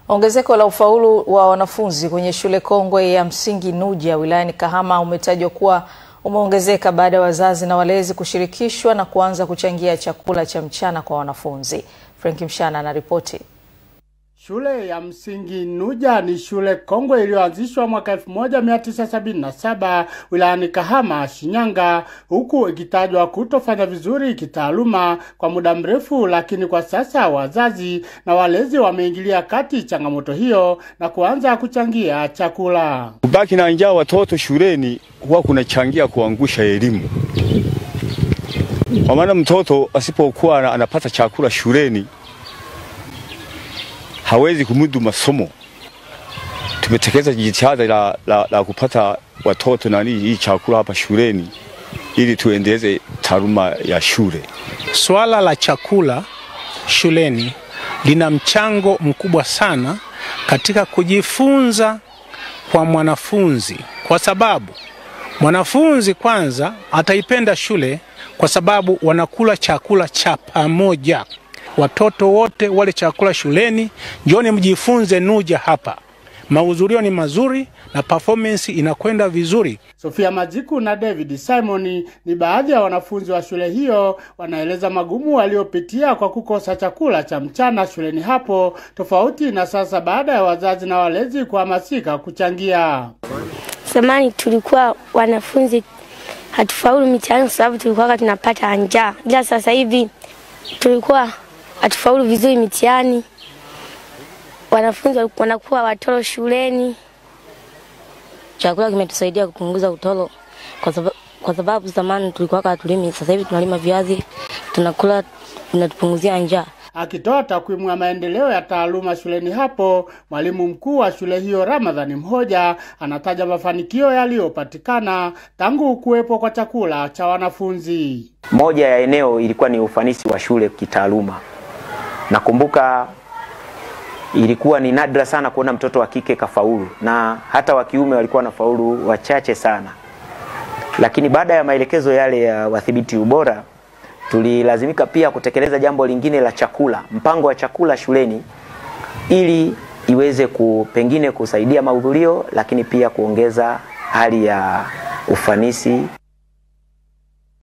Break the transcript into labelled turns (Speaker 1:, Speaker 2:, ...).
Speaker 1: Ongezeko la ufaulu wa wanafunzi kwenye shule kongwe ya msingi Nuja wilayani Kahama umetajwa kuwa umeongezeka baada ya wazazi na walezi kushirikishwa na kuanza kuchangia chakula cha mchana kwa wanafunzi. Frank Mshana anaripoti.
Speaker 2: Shule ya msingi Nuja ni shule kongwe iliyoanzishwa mwaka 1977 wilayani Kahama, Shinyanga, huku ikitajwa kutofanya vizuri kitaaluma kwa muda mrefu, lakini kwa sasa wazazi na walezi wameingilia kati changamoto hiyo na kuanza kuchangia chakula.
Speaker 3: Kubaki na njaa watoto shuleni huwa kunachangia kuangusha elimu. Kwa maana mtoto asipokuwa anapata chakula shuleni hawezi kumudu masomo. Tumetekeleza jitihada la kupata watoto na hii chakula hapa shuleni ili tuendeleze taaluma ya shule.
Speaker 4: Swala la chakula shuleni lina mchango mkubwa sana katika kujifunza kwa mwanafunzi, kwa sababu mwanafunzi kwanza ataipenda shule kwa sababu wanakula chakula cha pamoja. Watoto wote wale chakula shuleni, njoni mjifunze Nuja hapa. Mahudhurio ni mazuri na performance inakwenda vizuri.
Speaker 2: Sofia Majiku na David Simon ni baadhi ya wanafunzi wa shule hiyo, wanaeleza magumu waliopitia kwa kukosa chakula cha mchana shuleni hapo, tofauti na sasa baada ya wazazi na walezi kuhamasika kuchangia.
Speaker 5: Zamani tulikuwa wanafunzi hatufaulu mitihani sababu tulikuwa tunapata njaa. Ila sasa hivi tulikuwa hatufaulu vizuri mitihani. Wanafunzi wanakuwa watoro shuleni.
Speaker 6: Chakula kimetusaidia kupunguza utoro kwa sababu zamani tulikuwa hatulimi, sasa hivi tunalima viazi, tunakula, inatupunguzia njaa.
Speaker 2: Akitoa takwimu ya maendeleo ya taaluma shuleni hapo, mwalimu mkuu wa shule hiyo Ramadhani Mhoja anataja mafanikio yaliyopatikana tangu kuwepo kwa chakula cha wanafunzi.
Speaker 7: Moja ya eneo ilikuwa ni ufanisi wa shule kitaaluma. Nakumbuka ilikuwa ni nadra sana kuona mtoto wa kike kafaulu, na hata wa kiume walikuwa na faulu wachache sana. Lakini baada ya maelekezo yale ya wadhibiti ubora, tulilazimika pia kutekeleza jambo lingine la chakula, mpango wa chakula shuleni, ili iweze pengine kusaidia mahudhurio, lakini pia kuongeza hali ya ufanisi